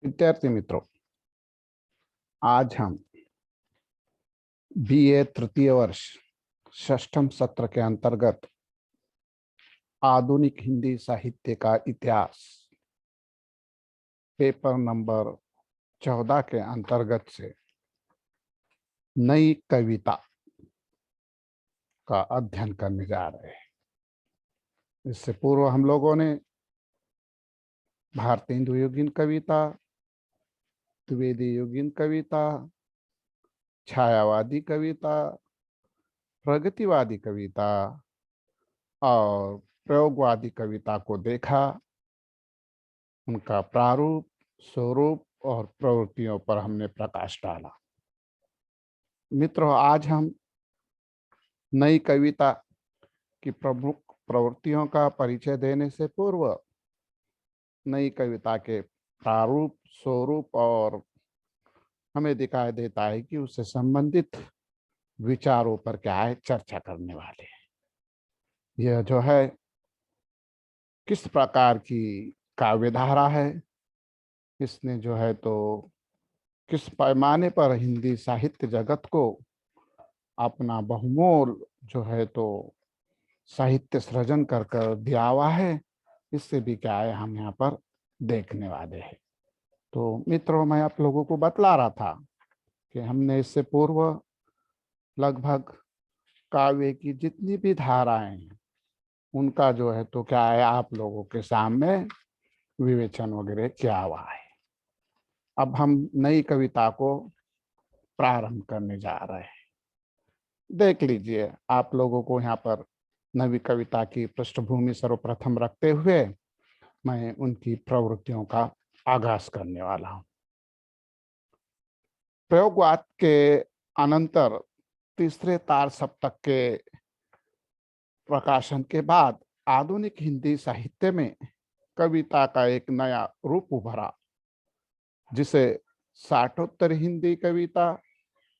विद्यार्थी मित्रों, आज हम बीए तृतीय वर्ष षष्ठम सत्र के अंतर्गत आधुनिक हिंदी साहित्य का इतिहास पेपर नंबर 14 के अंतर्गत से नई कविता का अध्ययन करने जा रहे हैं। इससे पूर्व हम लोगों ने भारतीय हिंदू युगीन कविता, द्विवेदी युगीन कविता, छायावादी कविता, प्रगतिवादी कविता और प्रयोगवादी कविता को देखा। उनका प्रारूप, स्वरूप और प्रवृत्तियों पर हमने प्रकाश डाला। मित्रों, आज हम नई कविता की प्रमुख प्रवृत्तियों का परिचय देने से पूर्व नई कविता के प्रारूप, स्वरूप और हमें दिखाई देता है कि उससे संबंधित विचारों पर क्या है चर्चा करने वाले हैं। यह जो है किस प्रकार की काव्यधारा है, इसने जो है तो किस पैमाने पर हिंदी साहित्य जगत को अपना बहुमोल जो है तो साहित्य सृजन कर दिया हुआ है, इससे भी क्या है हम यहाँ पर देखने वाले हैं। तो मित्रों, मैं आप लोगों को बतला रहा था कि हमने इससे पूर्व लगभग काव्य की जितनी भी धाराएं हैं उनका जो है तो क्या है आप लोगों के सामने विवेचन वगैरह किया हुआ है। अब हम नई कविता को प्रारंभ करने जा रहे हैं। देख लीजिए, आप लोगों को यहाँ पर नवी कविता की पृष्ठभूमि सर्वप्रथम रखते हुए मैं उनकी प्रवृत्तियों का आगाज करने वाला हूँ। प्रयोगवाद के अनंतर तीसरे तार सप्तक के प्रकाशन के बाद आधुनिक हिंदी साहित्य में कविता का एक नया रूप उभरा, जिसे साठोत्तर हिंदी कविता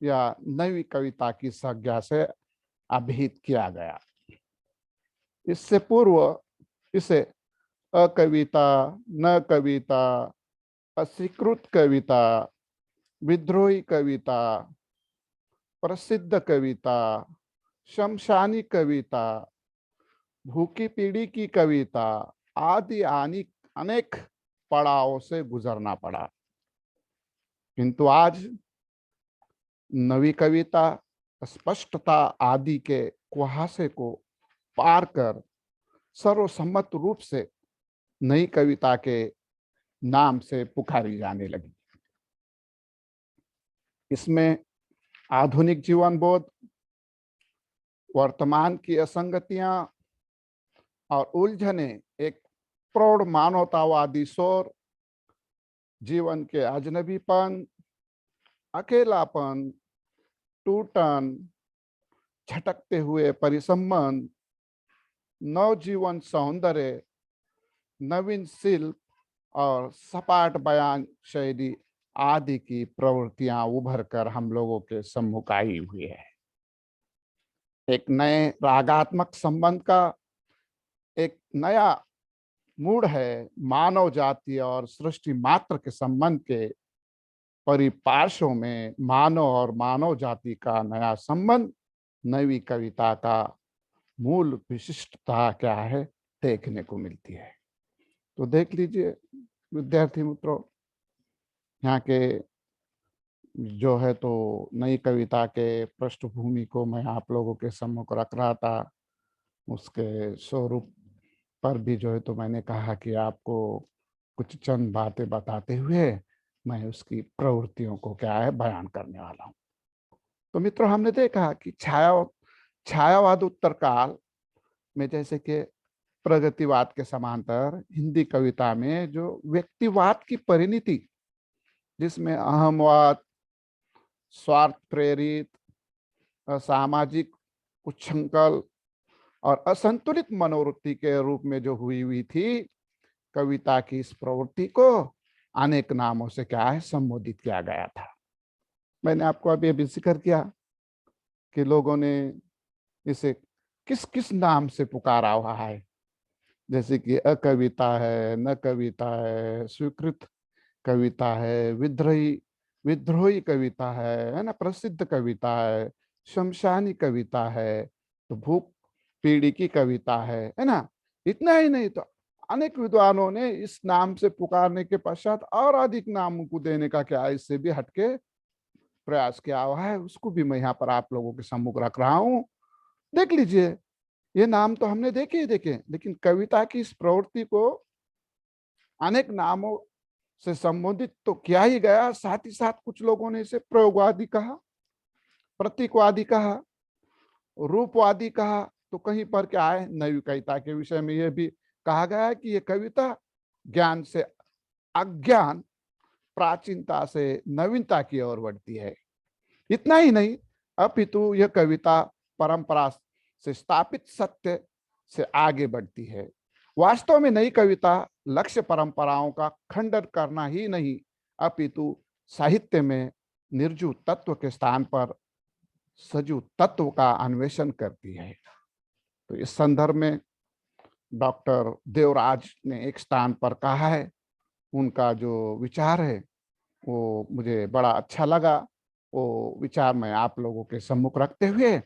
या नवी कविता की संज्ञा से अभिहित किया गया। इससे पूर्व इसे अकविता, न कविता, अस्वीकृत कविता, विद्रोही कविता, प्रसिद्ध कविता, शमशानी कविता, भूखी पीढ़ी की कविता आदि अनेक पड़ावों से गुजरना पड़ा। किंतु आज नवी कविता स्पष्टता आदि के कुहासे को पार कर सर्वसम्मत रूप से नई कविता के नाम से पुकारी जाने लगी। इसमें आधुनिक जीवन बोध, वर्तमान की असंगतियां और उलझने, एक प्रौढ़ मानवतावादी शोर, जीवन के अजनबीपन, अकेलापन, टूटन, झटकते हुए परिसंबंध, नवजीवन सौंदर्य, नवीन शिल्प और सपाट बयान शैली आदि की प्रवृत्तियां उभर कर हम लोगों के सम्मुख आई हुई है। एक नए रागात्मक संबंध का एक नया मूड है। मानव जाति और सृष्टि मात्र के संबंध के परिपार्श्व में मानव और मानव जाति का नया संबंध नवी कविता का मूल विशिष्टता क्या है देखने को मिलती है। तो देख लीजिए विद्यार्थी मित्रों, यहाँ के जो है तो नई कविता के पृष्ठभूमि को मैं आप लोगों के सम्मुख रख रहा था। उसके स्वरूप पर भी जो है तो मैंने कहा कि आपको कुछ चंद बातें बताते हुए मैं उसकी प्रवृत्तियों को क्या है बयान करने वाला हूँ। तो मित्रों, हमने देखा कि छायावाद उत्तर काल में जैसे कि प्रगतिवाद के समांतर हिंदी कविता में जो व्यक्तिवाद की परिणति, जिसमें अहमवाद, स्वार्थ प्रेरित, सामाजिक उच्छृंखल और असंतुलित मनोवृत्ति के रूप में जो हुई थी, कविता की इस प्रवृत्ति को अनेक नामों से क्या है संबोधित किया गया था। मैंने आपको अभी अभी जिक्र किया कि लोगों ने इसे किस किस नाम से पुकारा हुआ है, जैसे कि अकविता है, न कविता है, स्वीकृत कविता है, विद्रोही विद्रोही कविता है ना, प्रसिद्ध कविता है, शमशानी कविता है, तो भूख पीड़ी की कविता है ना। इतना ही नहीं तो अनेक विद्वानों ने इस नाम से पुकारने के पश्चात और अधिक नाम को देने का क्या है, इससे भी हटके प्रयास किया हुआ है, उसको भी मैं यहाँ पर आप लोगों के सम्मुख रख रहा हूँ। देख लीजिए, ये नाम तो हमने देखे ही देखे, लेकिन कविता की इस प्रवृत्ति को अनेक नामों से संबोधित तो किया ही गया, साथ ही साथ कुछ लोगों ने इसे प्रयोगवादी कहा, प्रतीकवादी कहा, रूपवादी कहा। तो कहीं पर क्या है, नई कविता के विषय में यह भी कहा गया है कि यह कविता ज्ञान से अज्ञान, प्राचीनता से नवीनता की ओर बढ़ती है। इतना ही नहीं, अपितु यह कविता परंपरा से स्थापित सत्य से आगे बढ़ती है। वास्तव में नई कविता लक्ष्य परंपराओं का खंडन करना ही नहीं, अपितु साहित्य में निर्जीव तत्व के स्थान पर सजीव तत्व का अन्वेषण करती है। तो इस संदर्भ में डॉक्टर देवराज ने एक स्थान पर कहा है, उनका जो विचार है वो मुझे बड़ा अच्छा लगा। वो विचार मैं आप लोगों के सम्मुख रखते हुए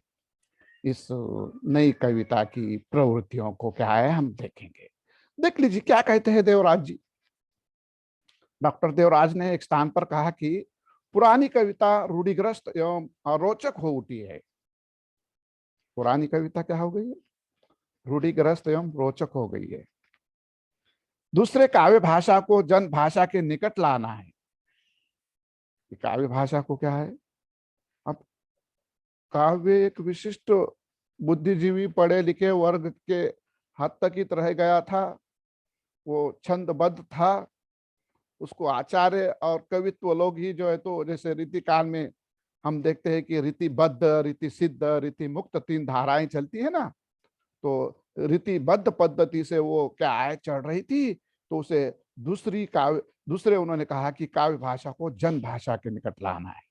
इस नई कविता की प्रवृत्तियों को क्या है हम देखेंगे। देख लीजिए क्या कहते हैं देवराज जी। डॉक्टर देवराज ने एक स्थान पर कहा कि पुरानी कविता रूढ़िग्रस्त एवं अरोचक हो उठी है। पुरानी कविता क्या हो गई है? रूढ़िग्रस्त एवं रोचक हो गई है। दूसरे, काव्य भाषा को जन भाषा के निकट लाना है। काव्य भाषा को क्या है, अब काव्य एक विशिष्ट बुद्धिजीवी पढ़े लिखे वर्ग के हद तक ही रह गया था। वो छंदबद्ध था, उसको आचार्य और कवित्व लोग ही जो है, तो जैसे रीति काल में हम देखते हैं कि रीतिबद्ध, रीति सिद्ध, रीति मुक्त तीन धाराएं चलती है ना। तो रीतिबद्ध पद्धति से वो क्या है चढ़ रही थी, तो उसे दूसरे उन्होंने कहा कि काव्य भाषा को जन भाषा के निकट लाना है।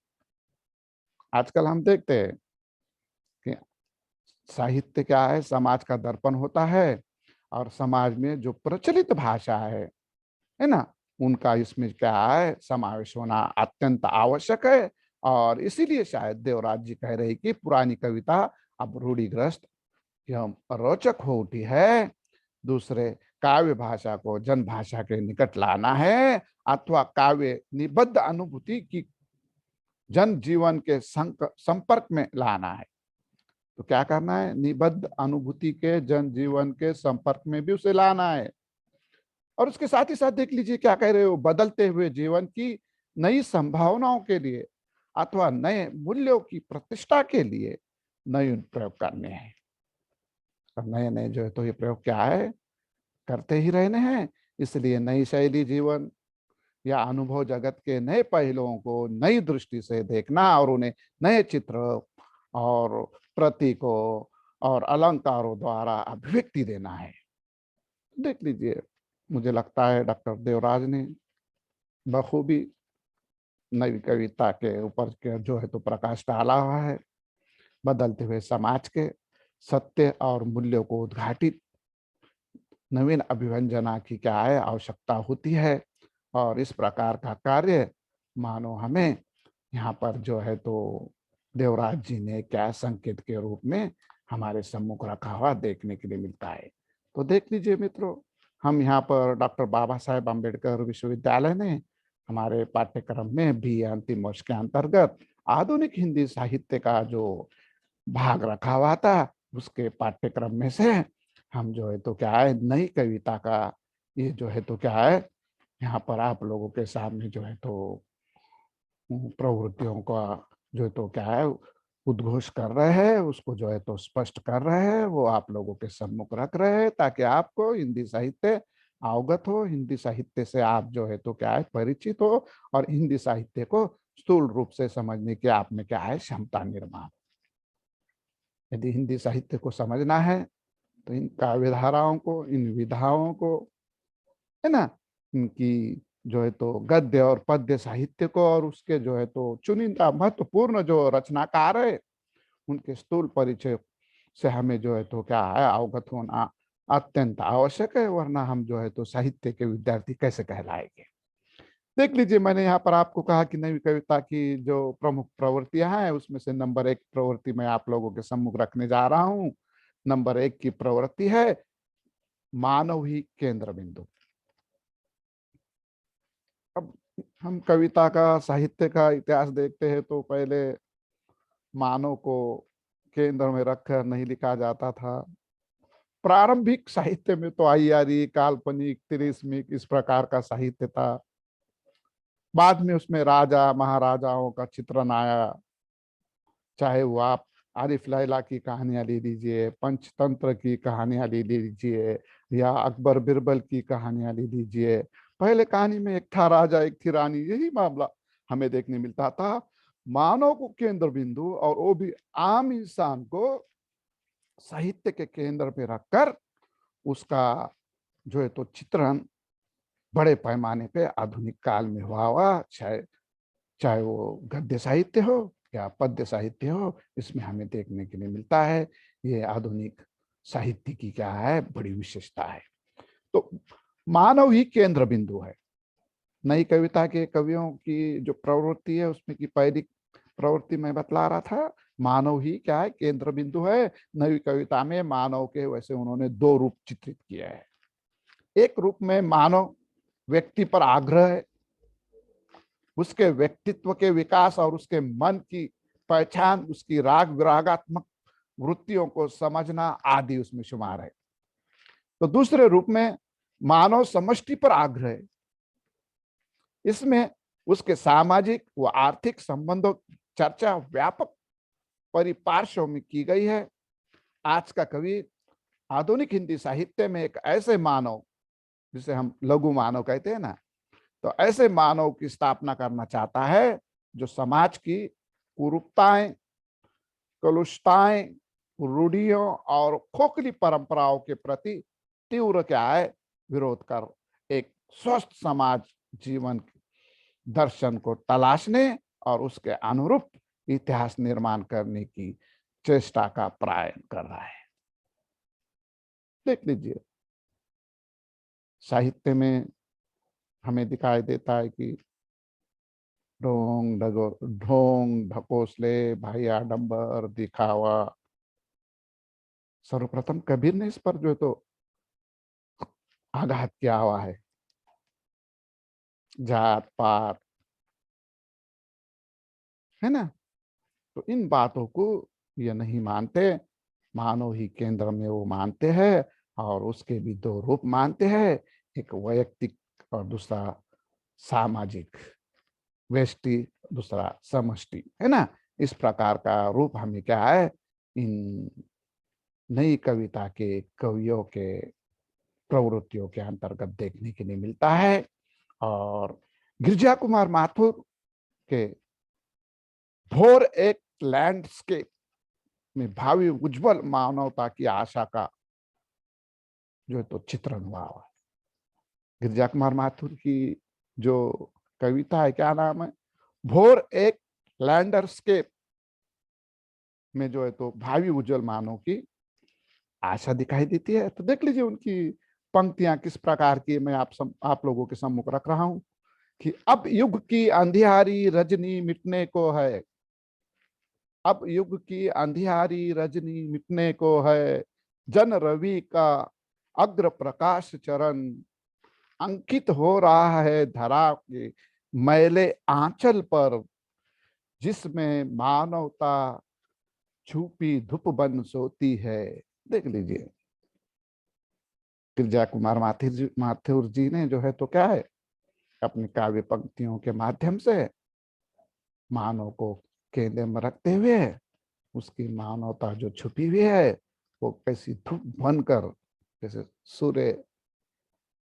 आजकल हम देखते हैं कि साहित्य क्या है, समाज का दर्पण होता है, और समाज में जो प्रचलित भाषा है ना, उनका इसमें क्या है समावेश होना अत्यंत आवश्यक है। और इसीलिए शायद देवराज जी कह रहे कि पुरानी कविता अब रूढ़िग्रस्त एवं रोचक हो उठी है। दूसरे, काव्य भाषा को जन भाषा के निकट लाना है, अथवा काव्य निबद्ध अनुभूति की जन जीवन के संपर्क में लाना है। तो क्या करना है, निबद्ध अनुभूति के जन जीवन के संपर्क में भी उसे लाना है। और उसके साथ ही साथ देख लीजिए क्या कह रहे हो, बदलते हुए जीवन की नई संभावनाओं के लिए अथवा नए मूल्यों की प्रतिष्ठा के लिए नए प्रयोग करने हैं। और नए नए जो है तो ये प्रयोग क्या है, करते ही रहने हैं। इसलिए नई शैली जीवन या अनुभव जगत के नए पहलुओं को नई दृष्टि से देखना, और उन्हें नए चित्र और प्रतीकों और अलंकारों द्वारा अभिव्यक्ति देना है। देख लीजिए, मुझे लगता है डॉक्टर देवराज ने बखूबी नई कविता के ऊपर के जो है तो प्रकाश डाला हुआ है। बदलते हुए समाज के सत्य और मूल्यों को उद्घाटित नवीन अभिव्यंजना की क्या है आवश्यकता होती है। और इस प्रकार का कार्य मानो हमें यहाँ पर जो है तो देवराज जी ने क्या संकेत के रूप में हमारे सम्मुख रखा हुआ देखने के लिए मिलता है। तो देख लीजिए मित्रों, हम यहाँ पर डॉक्टर बाबा साहेब अम्बेडकर विश्वविद्यालय ने हमारे पाठ्यक्रम में भी अंतिम वर्ष के अंतर्गत आधुनिक हिंदी साहित्य का जो भाग रखा हुआ था, उसके पाठ्यक्रम में से हम जो है तो क्या है नई कविता का ये जो है तो क्या है यहाँ पर आप लोगों के सामने जो है तो प्रवृत्तियों का जो है तो क्या है उद्घोष कर रहे हैं, उसको जो है तो स्पष्ट कर रहे हैं, वो आप लोगों के सम्मुख रख रहे हैं, ताकि आपको हिंदी साहित्य अवगत हो, हिंदी साहित्य से आप जो है तो क्या है परिचित हो, और हिंदी साहित्य को स्थूल रूप से समझने की आप में क्या है क्षमता निर्माण। यदि हिंदी साहित्य को समझना है तो इन काव्य धाराओं को, इन विधाओं को, है ना, इनकी जो है तो गद्य और पद्य साहित्य को, और उसके जो है तो चुनिंदा महत्वपूर्ण जो रचनाकार है उनके स्थूल परिचय से हमें जो है तो क्या है अवगत होना अत्यंत आवश्यक है, वरना हम जो है तो साहित्य के विद्यार्थी कैसे कहलाएंगे। देख लीजिए, मैंने यहाँ पर आपको कहा कि नई कविता की जो प्रमुख प्रवृत्तियां हैं उसमें से नंबर 1 प्रवृत्ति मैं आप लोगों के सम्मुख रखने जा रहा हूं। नंबर 1 की प्रवृत्ति है मानव ही केंद्र बिंदु। अब हम कविता का, साहित्य का इतिहास देखते हैं तो पहले मानव को केंद्र में रखकर नहीं लिखा जाता था। प्रारंभिक साहित्य में तो आइयारी, काल्पनिक, तिलिस्मिक इस प्रकार का साहित्य था। बाद में उसमें राजा महाराजाओं का चित्रण आया, चाहे वो आप आरिफ लैला की कहानियां ले लीजिए, पंचतंत्र की कहानियां ले लीजिए, या अकबर बिरबल की कहानियां ले लीजिए। पहले कहानी में एक था राजा, एक थी रानी, यही मामला हमें देखने मिलता था। मानव को केंद्र बिंदु, और वो भी आम इंसान को साहित्य के केंद्र पे रखकर उसका जो है तो चित्रण बड़े पैमाने पे आधुनिक काल में हुआ चाहे चाहे वो गद्य साहित्य हो या पद्य साहित्य हो, इसमें हमें देखने के लिए मिलता है। ये आधुनिक साहित्य की क्या है, बड़ी विशेषता है। तो मानव ही केंद्र बिंदु है। नई कविता के कवियों की जो प्रवृत्ति है उसमें की पहली प्रवृत्ति मैं बतला रहा था, मानव ही क्या है, केंद्र बिंदु है। नई कविता में मानव के वैसे उन्होंने दो रूप चित्रित किया है। एक रूप में मानव व्यक्ति पर आग्रह है, उसके व्यक्तित्व के विकास और उसके मन की पहचान, उसकी राग विरागात्मक वृत्तियों को समझना आदि उसमें शुमार है। तो दूसरे रूप में मानव समष्टि पर आग्रह है, इसमें उसके सामाजिक व आर्थिक संबंधों चर्चा व्यापक परिपार्श्व में की गई है। आज का कवि आधुनिक हिंदी साहित्य में एक ऐसे मानव, जिसे हम लघु मानव कहते हैं ना, तो ऐसे मानव की स्थापना करना चाहता है जो समाज की कुरूपताएं, कलुषताएं, रूढ़ियों और खोखली परंपराओं के प्रति तीव्र क्या है, विरोध कर एक स्वस्थ समाज जीवन दर्शन को तलाशने और उसके अनुरूप इतिहास निर्माण करने की चेष्टा का प्रयास कर रहा है। देख लीजिए, साहित्य में हमें दिखाई देता है कि ढोंग ढकोसले, भाई आडंबर, दिखावा। सर्वप्रथम कबीर ने इस पर जो है तो आघात किया हुआ है। जात पात, है ना, तो इन बातों को ये नहीं मानते। मानव ही केंद्र में वो मानते हैं, और उसके भी दो रूप मानते हैं, एक वैयक्तिक और दूसरा सामाजिक। व्यष्टि, दूसरा समष्टि, है ना। इस प्रकार का रूप हमें क्या है, इन नई कविता के कवियों के प्रवृत्तियों के अंतर्गत देखने के लिए मिलता है। और गिरिजा कुमार माथुर के भोर एक लैंडस्केप में भावी उज्जवल मानवता की आशा का जो है तो चित्रण हुआ है। गिरिजा कुमार माथुर की जो कविता है, क्या नाम है, भोर एक लैंडस्केप में जो है तो भावी उज्जवल मानव की आशा दिखाई देती है। तो देख लीजिए उनकी पंक्तियां किस प्रकार की, मैं आप लोगों के सम्मुख रख रहा हूं कि अब युग की अंधियारी रजनी मिटने को है। अब युग की अंधियारी रजनी मिटने को है, जन रवि का अग्र प्रकाश चरण अंकित हो रहा है धरा के मैले आंचल पर, जिसमें मानवता छुपी धूप बन सोती है। देख लीजिए, गिरिजा कुमार माथुर जी ने जो है तो क्या है, अपनी काव्य पंक्तियों के माध्यम से मानव को केंद्र में रखते हुए उसकी मानवता जो छुपी हुई है वो कैसी धूप बनकर, जैसे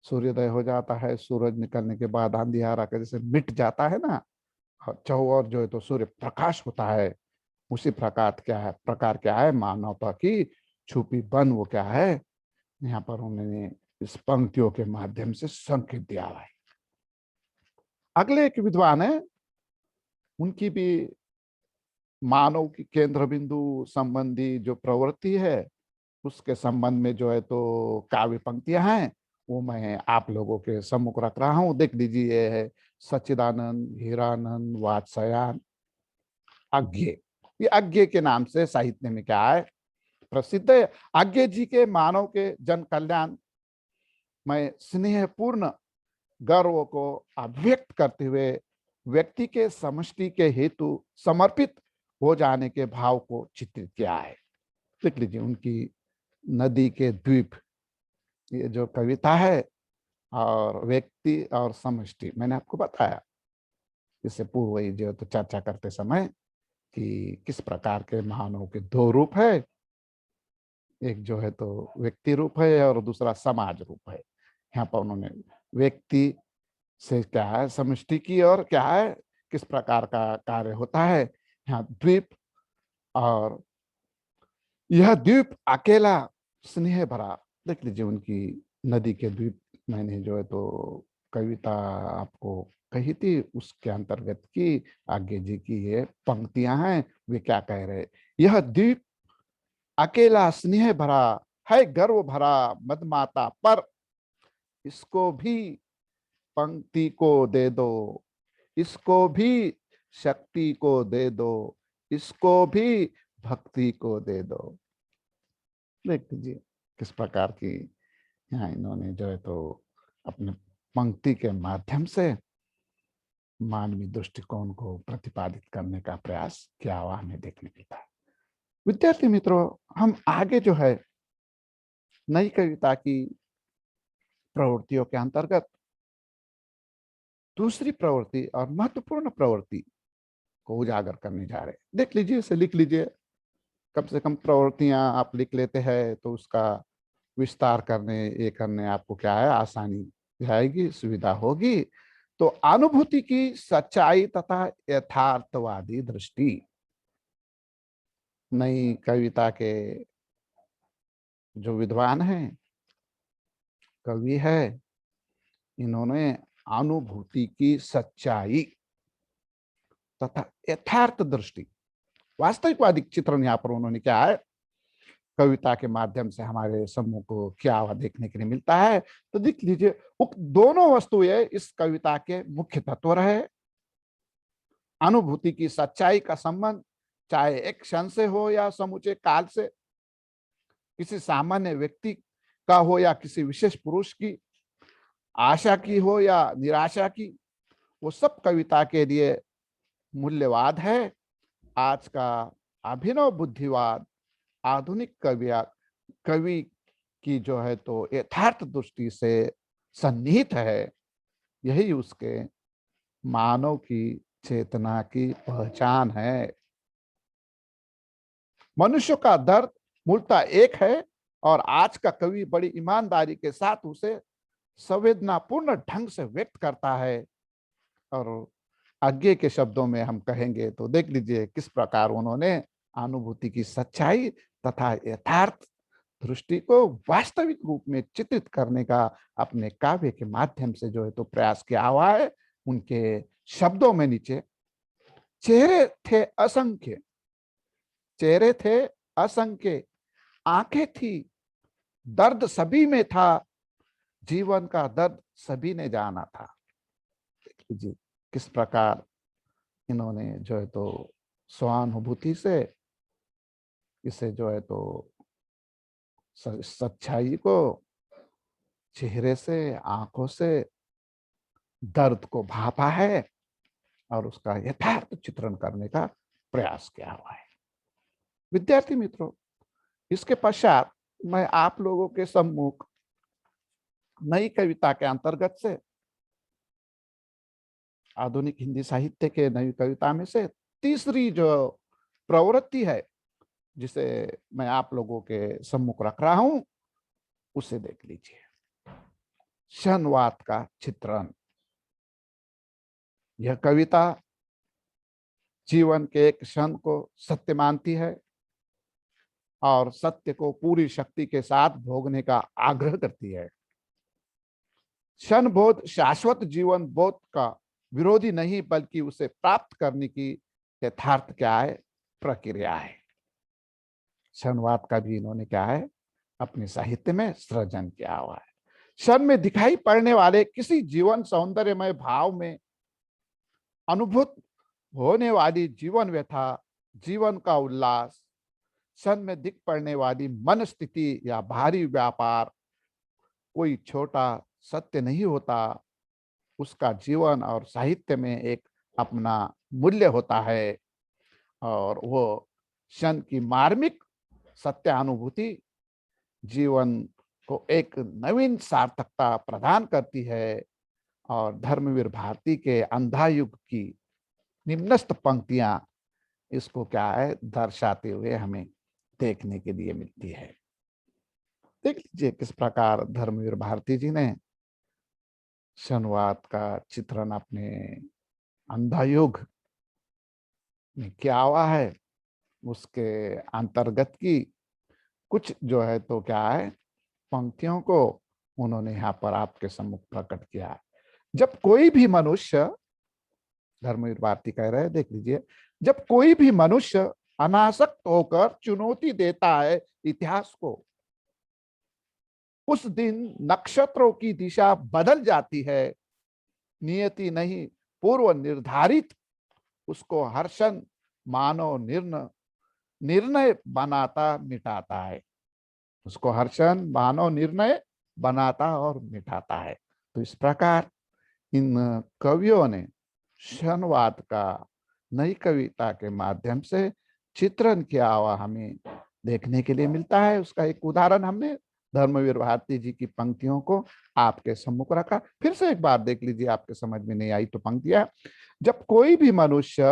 सूर्योदय हो जाता है, सूरज निकलने के बाद अंधियारा का जैसे मिट जाता है ना, और चौर जो है तो सूर्य प्रकाश होता है, उसी प्रकार क्या है मानवता की छुपी बन, वो क्या है यहाँ पर उन्होंने इस पंक्तियों के माध्यम से संकेत दिया है। अगले एक विद्वान है, उनकी भी मानव की केंद्र बिंदु संबंधी जो प्रवृत्ति है उसके संबंध में जो है तो काव्य पंक्तियां हैं, वो मैं आप लोगों के सम्मुख रख रहा हूं। देख लीजिए, ये है सच्चिदानंद हीरानंद वात्स्यायन अज्ञे। ये अज्ञे के नाम से साहित्य में क्या है, प्रसिद्ध है। अज्ञे जी के मानव के जन कल्याण में स्नेहपूर्ण गर्व को अभिव्यक्त करते हुए व्यक्ति के समष्टि के हेतु समर्पित हो जाने के भाव को चित्रित किया है। देख लीजिए उनकी नदी के द्वीप, ये जो कविता है, और व्यक्ति और समष्टि, मैंने आपको बताया इससे पूर्व ही जो तो चर्चा करते समय कि किस प्रकार के महानों के दो रूप है, एक जो है तो व्यक्ति रूप है और दूसरा समाज रूप है। यहाँ पर उन्होंने व्यक्ति से क्या है समष्टि की और क्या है किस प्रकार का कार्य होता है। यहाँ द्वीप, और यह द्वीप अकेला स्नेह भरा। देख लीजिए उनकी नदी के द्वीप, मैंने जो है तो कविता आपको कही थी, उसके अंतर्गत की आगे जी की ये पंक्तियां हैं। वे क्या कह रहे, यह द्वीप अकेला स्नेह भरा है, गर्व भरा मदमाता पर, इसको भी पंक्ति को दे दो, इसको भी शक्ति को दे दो, इसको भी भक्ति को दे दो। देख लीजिए किस प्रकार की यहाँ इन्होंने जो है तो अपने पंक्ति के माध्यम से मानवीय दृष्टिकोण को प्रतिपादित करने का प्रयास किया हुआ हमें देखने मिलता है। विद्यार्थी मित्रों, हम आगे जो है नई कविता की प्रवृत्तियों के अंतर्गत दूसरी प्रवृत्ति और महत्वपूर्ण प्रवृत्ति को उजागर करने जा रहे हैं। देख लीजिए, इसे लिख लीजिए। कम से कम प्रवृत्तियां आप लिख लेते हैं तो उसका विस्तार करने, ये करने आपको क्या है आसानी जाएगी, सुविधा होगी। तो अनुभूति की सच्चाई तथा यथार्थवादी दृष्टि, नई कविता के जो विद्वान हैं, कवि है, इन्होंने अनुभूति की सच्चाई तथा यथार्थ दृष्टि, वास्तविकवादी चित्रण यहाँ पर उन्होंने क्या है कविता के माध्यम से हमारे समूह को क्या हुआ देखने के लिए मिलता है। तो देख लीजिए, उक्त दोनों वस्तुएं इस कविता के मुख्य तत्व रहे। अनुभूति की सच्चाई का संबंध चाहे एक क्षण से हो या समूचे काल से, किसी सामान्य व्यक्ति का हो या किसी विशेष पुरुष की, आशा की हो या निराशा की, वो सब कविता के लिए मूल्यवाद है। आज का अभिनव बुद्धिवाद आधुनिक कवि की जो है तो यथार्थ दृष्टि से सन्निहित है। यही उसके मानव की चेतना की पहचान है। मनुष्य का दर्द मूलतः एक है और आज का कवि बड़ी ईमानदारी के साथ उसे संवेदनापूर्ण ढंग से व्यक्त करता है। और आगे के शब्दों में हम कहेंगे तो देख लीजिए किस प्रकार उन्होंने अनुभूति की सच्चाई तथा यथार्थ दृष्टि को वास्तविक रूप में चित्रित करने का अपने काव्य के माध्यम से जो है तो प्रयास किया हुआ है। उनके शब्दों में नीचे, चेहरे थे असंख्य, चेहरे थे असंख्य, आंखें थी, दर्द सभी में था, जीवन का दर्द सभी ने जाना था। जी, किस प्रकार इन्होंने जो है तो स्वानुभूति से इसे जो है तो सच्चाई को चेहरे से, आंखों से दर्द को भापा है और उसका यथार्थ चित्रण करने का प्रयास किया हुआ है। विद्यार्थी मित्रों, इसके पश्चात मैं आप लोगों के सम्मुख नई कविता के अंतर्गत से आधुनिक हिंदी साहित्य के नई कविता में से तीसरी जो प्रवृत्ति है जिसे मैं आप लोगों के सम्मुख रख रहा हूं, उसे देख लीजिए। क्षणवाद का चित्रण। यह कविता जीवन के एक क्षण को सत्य मानती है और सत्य को पूरी शक्ति के साथ भोगने का आग्रह करती है। क्षण बोध शाश्वत जीवन बोध का विरोधी नहीं, बल्कि उसे प्राप्त करने की यथार्थ क्या है प्रक्रिया है। क्षणवाद का भी इन्होंने क्या है अपने साहित्य में सृजन किया हुआ है। क्षण में दिखाई पड़ने वाले किसी जीवन सौंदर्यमय भाव में अनुभूत होने वाली जीवन व्यथा, जीवन का उल्लास, क्षण में दिख पड़ने वाली मन स्थिति या भारी व्यापार कोई छोटा सत्य नहीं होता। उसका जीवन और साहित्य में एक अपना मूल्य होता है और वो क्षण की मार्मिक सत्यानुभूति जीवन को एक नवीन सार्थकता प्रदान करती है। और धर्मवीर भारती के अंधा युग की निम्नस्त पंक्तियां इसको क्या है दर्शाते हुए हमें देखने के लिए मिलती है। देख लीजिए किस प्रकार धर्मवीर भारती जी ने क्षणवाद का चित्रण अपने अंधा युग में किया हुआ है। उसके अंतर्गत की कुछ जो है तो क्या है पंक्तियों को उन्होंने यहाँ पर आपके सम्मुख प्रकट किया है। जब कोई भी मनुष्य, धर्मवीर भारती कह रहे हैं, देख लीजिए, जब कोई भी मनुष्य अनासक्त होकर चुनौती देता है इतिहास को, उस दिन नक्षत्रों की दिशा बदल जाती है। नियति नहीं पूर्व निर्धारित उसको हर्षण मानव निर्णय बनाता मिटाता है। उसको हर्षण मानव निर्णय बनाता और मिटाता है। तो इस प्रकार इन कवियों ने क्षणवाद का नई कविता के माध्यम से चित्रण किया हुआ हमें देखने के लिए मिलता है। उसका एक उदाहरण हमने धर्मवीर भारती जी की पंक्तियों को आपके सम्मुख रखा। फिर से एक बार देख लीजिए, आपके समझ में नहीं आई तो पंक्तियां, जब कोई भी मनुष्य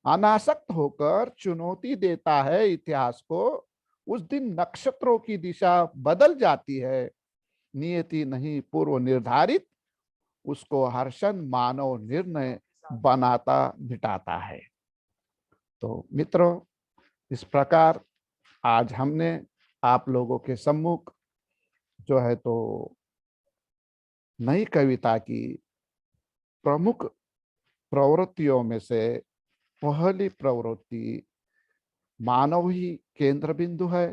अनासक्त होकर चुनौती देता है इतिहास को, उस दिन नक्षत्रों की दिशा बदल जाती है। नियति नहीं पूर्व निर्धारित उसको हर्षण मानव निर्णय बनाता मिटाता है। तो मित्रों, इस प्रकार आज हमने आप लोगों के सम्मुख जो है तो नई कविता की प्रमुख प्रवृत्तियों में से पहली प्रवृत्ति मानव ही केंद्र बिंदु है,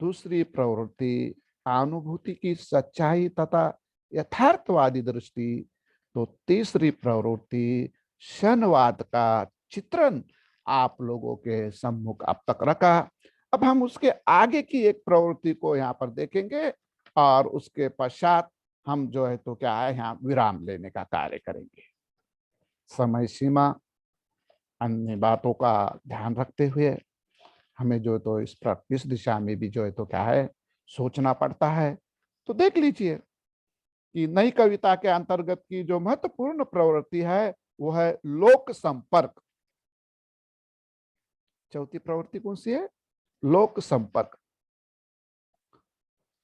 दूसरी प्रवृत्ति अनुभूति की सच्चाई तथा यथार्थवादी दृष्टि, तो तीसरी प्रवृत्ति क्षणवाद का चित्रण आप लोगों के सम्मुख अब तक रखा। अब हम उसके आगे की एक प्रवृत्ति को यहाँ पर देखेंगे और उसके पश्चात हम जो है तो क्या है यहाँ विराम लेने का कार्य करेंगे। समय सीमा अन्य बातों का ध्यान रखते हुए हमें जो तो इस दिशा में भी जो है तो क्या है सोचना पड़ता है। तो देख लीजिए कि नई कविता के अंतर्गत की जो महत्वपूर्ण प्रवृत्ति है वो है लोक संपर्क। चौथी प्रवृत्ति कौन सी है? लोक संपर्क।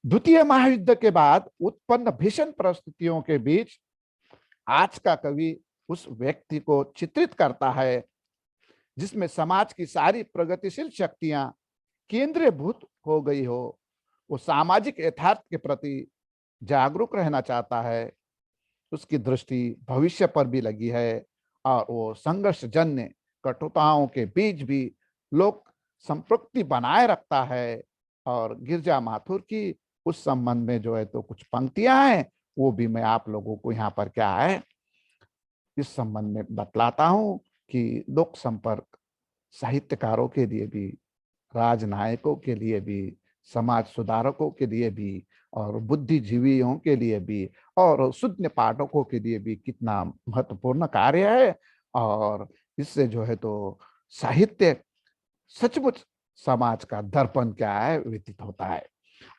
द्वितीय महायुद्ध के बाद उत्पन्न भीषण परिस्थितियों के बीच आज का कवि उस व्यक्ति को चित्रित करता है जिसमें समाज की सारी प्रगतिशील शक्तियां केंद्रीभूत हो गई हो। वो सामाजिक यथार्थ के प्रति जागरूक रहना चाहता है, उसकी दृष्टि भविष्य पर भी लगी है और वो संघर्षजन्य कठिनाइयों के बीच भी लोक संपृक्ति बनाए रखता है। और गिरजा माथुर की उस संबंध में जो है तो कुछ पंक्तियां हैं, वो भी मैं आप लोगों को यहाँ पर क्या है इस संबंध में बतलाता हूं कि लोक संपर्क साहित्यकारों के लिए भी, राजनायकों के लिए भी, समाज सुधारकों के लिए भी और बुद्धिजीवियों के लिए भी और शून्य पाठकों के लिए भी कितना महत्वपूर्ण कार्य है। और इससे जो है तो साहित्य सचमुच समाज का दर्पण क्या है व्यतीत होता है।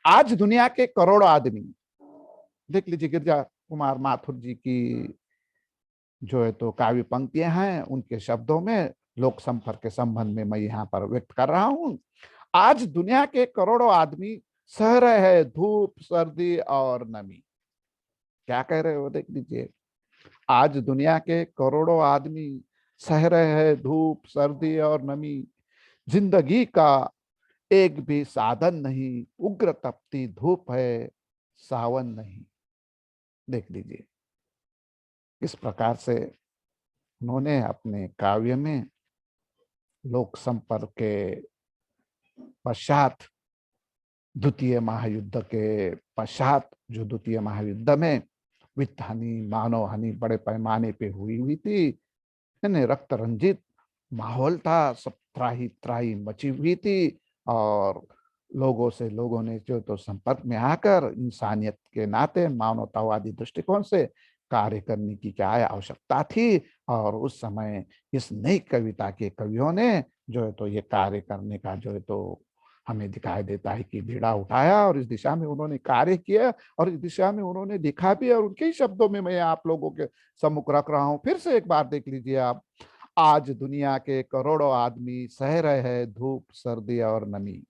आज दुनिया के करोड़ों आदमी, देख लीजिए गिरजा कुमार माथुर जी की जो है तो काव्य पंक्तियां हैं, उनके शब्दों में लोक संपर्क के संबंध में मैं यहाँ पर व्यक्त कर रहा हूँ। आज दुनिया के करोड़ों आदमी सह रहे हैं धूप सर्दी और नमी। क्या कह रहे हो देख लीजिए, आज दुनिया के करोड़ों आदमी सह रहे हैं धूप सर्दी और नमी, जिंदगी का एक भी साधन नहीं, उग्र तपती धूप है सावन नहीं। देख लीजिए इस प्रकार से उन्होंने अपने काव्य में लोक संपर्क के पश्चात द्वितीय महायुद्ध के पश्चात, जो द्वितीय महायुद्ध में वित्त हानि, मानव हानि बड़े पैमाने पे हुई हुई थी, यानी रक्त रंजित माहौल था, सब त्राही त्राही मची हुई थी। और लोगों ने जो तो संपर्क में आकर इंसानियत के नाते मानवतावादी दृष्टिकोण से कार्य करने की क्या है आवश्यकता थी। और उस समय इस नई कविता के कवियों ने जो है तो ये कार्य करने का जो है तो हमें दिखाई देता है कि बीड़ा उठाया और इस दिशा में उन्होंने कार्य किया और इस दिशा में उन्होंने लिखा भी। और उनके ही शब्दों में मैं आप लोगों के सम्मुख रख रहा हूं। फिर से एक बार देख लीजिए आप। आज दुनिया के करोड़ों आदमी सह रहे हैं धूप, सर्दी और नमी।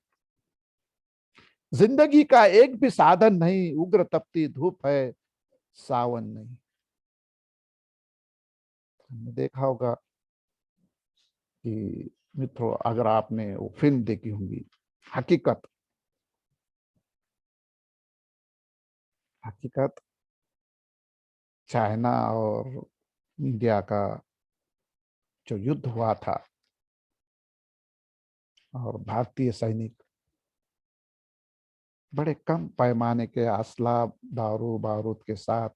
जिंदगी का एक भी साधन नहीं, उग्र तपती धूप है, सावन नहीं। हमने देखा होगा कि मित्रों, अगर आपने वो फिल्म देखी होगी हकीकत, हकीकत चाइना और इंडिया का जो युद्ध हुआ था, और भारतीय सैनिक बड़े कम पैमाने के असला, दारू बारूद के साथ,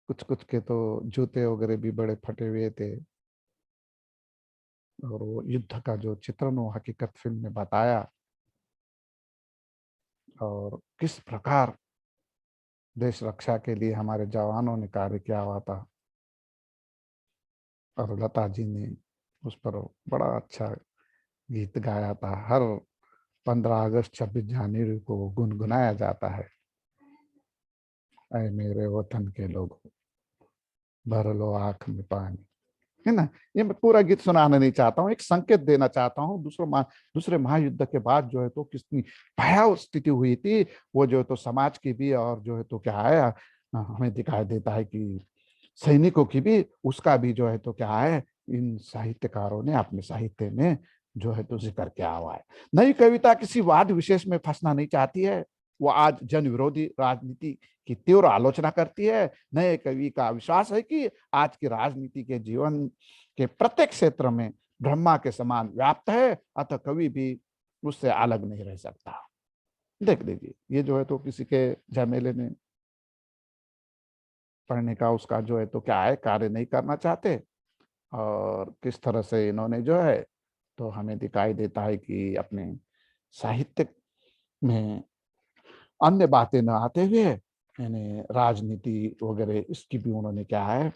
कुछ कुछ के तो जूते वगैरह भी बड़े फटे हुए थे। और वो युद्ध का जो चित्रण वो हकीकत फिल्म में बताया, और किस प्रकार देश रक्षा के लिए हमारे जवानों ने कार्य किया हुआ था। और लता जी ने उस पर बड़ा अच्छा गीत गाया था। हर 15 अगस्त, 26 जनवरी को गुनगुनाया जाता है, ऐ मेरे वतन के लोग भर लो आंख में पानी, है ना। ये मैं पूरा गीत सुनाना नहीं चाहता हूँ, एक संकेत देना चाहता हूँ। दूसरे महायुद्ध के बाद जो है तो कितनी भयावह स्थिति हुई थी, वो जो है तो समाज की भी, और जो है तो क्या है हमें दिखाई देता है कि सैनिकों की भी, उसका भी जो है तो क्या है इन साहित्यकारों ने अपने साहित्य में जो है तो जिक्र किया हुआ है। नई कविता किसी वाद विशेष में फंसना नहीं चाहती है। वो आज जन विरोधी राजनीति की तीव्र आलोचना करती है। नए कवि का विश्वास है कि आज की राजनीति के जीवन के प्रत्येक क्षेत्र में ब्रह्मा के समान व्याप्त है, अतः कवि भी उससे अलग नहीं रह सकता। देख लीजिए, ये जो है तो किसी के झमेले में पढ़ने का उसका जो है तो क्या है कार्य नहीं करना चाहते। और किस तरह से इन्होंने जो है तो हमें दिखाई देता है कि अपने साहित्य में अन्य बातें न आते हुए, यानी राजनीति वगैरह इसकी भी उन्होंने क्या है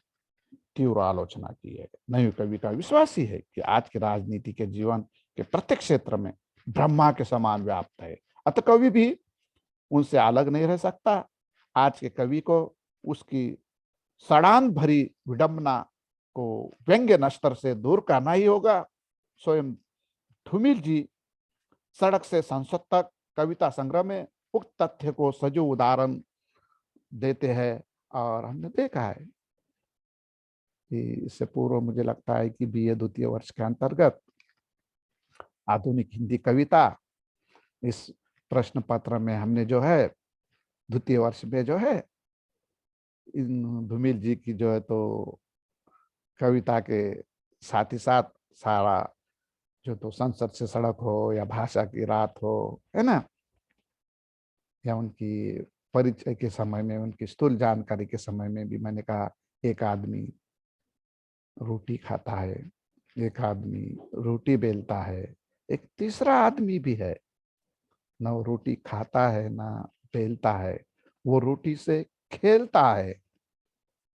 तीव्र आलोचना की है। नई कवि का विश्वास ही है कि आज के राजनीति के जीवन के प्रत्येक क्षेत्र में ब्रह्मा के समान व्याप्त है, अतः कवि भी उनसे अलग नहीं रह सकता। आज के कवि को उसकी सड़ान भरी विडंबना को व्यंग्य नस्तर से दूर करना ही होगा। स्वयं धूमिल जी सड़क से संसद तक कविता संग्रह में उक्त तथ्य को सजो उदाहरण देते हैं। और हमने देखा है कि इससे पूर्व मुझे लगता है कि बीए द्वितीय वर्ष के अंतर्गत आधुनिक हिंदी कविता, इस प्रश्न पत्र में हमने जो है द्वितीय वर्ष में जो है इन धूमिल जी की जो है तो कविता के साथ ही साथ सारा जो तो संसद से सड़क हो या भाषा की रात हो, है ना, या उनकी परिचय के समय में, उनकी स्थूल जानकारी के समय में भी मैंने कहा एक आदमी रोटी खाता है, एक आदमी रोटी बेलता है, एक तीसरा आदमी भी है, ना वो रोटी खाता है ना बेलता है, वो रोटी से खेलता है।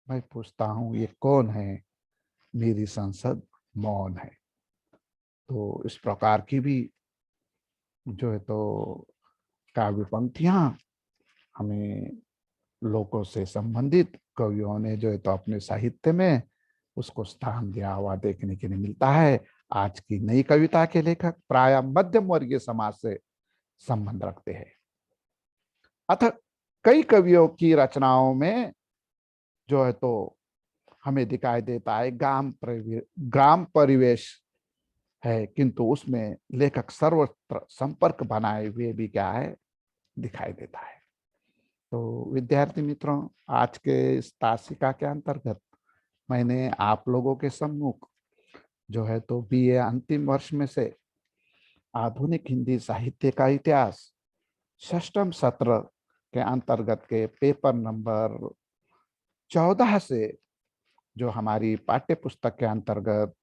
मैं पूछता हूँ ये कौन है? मेरी संसद मौन है। तो इस प्रकार की भी जो है तो काव्य पंक्तियां हमें लोगों से संबंधित कवियों ने जो है तो अपने साहित्य में उसको स्थान दिया हुआ देखने के लिए मिलता है। आज की नई कविता के लेखक प्राय मध्यम वर्गीय समाज से संबंध रखते हैं, अतः कई कवियों की रचनाओं में जो है तो हमें दिखाई देता है ग्राम परिवेश है, किंतु उसमें लेखक सर्वत्र संपर्क बनाए हुए भी क्या है दिखाई देता है। तो विद्यार्थी मित्रों, आज के इस तासिका के अंतर्गत मैंने आप लोगों के सम्मुख जो है तो बीए अंतिम वर्ष में से आधुनिक हिंदी साहित्य का इतिहास षष्ठम सत्र के अंतर्गत के पेपर नंबर 14 से, जो हमारी पाठ्य पुस्तक के अंतर्गत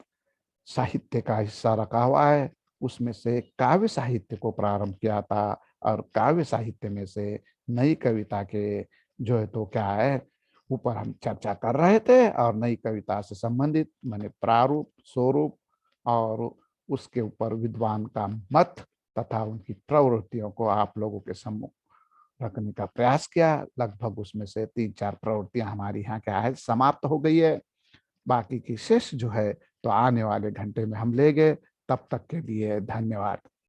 साहित्य का हिस्सा रखा हुआ है, उसमें से काव्य साहित्य को प्रारंभ किया था। और काव्य साहित्य में से नई कविता के जो है तो क्या है, ऊपर हम चर्चा कर रहे थे। और नई कविता से संबंधित माने प्रारूप, स्वरूप और उसके ऊपर विद्वान का मत तथा उनकी प्रवृत्तियों को आप लोगों के सम्मुख रखने का प्रयास किया। लगभग उसमें से 3-4 प्रवृत्तियां हमारी यहाँ क्या है समाप्त हो गई है। बाकी की शेष जो है तो आने वाले घंटे में हम लेंगे। तब तक के लिए धन्यवाद।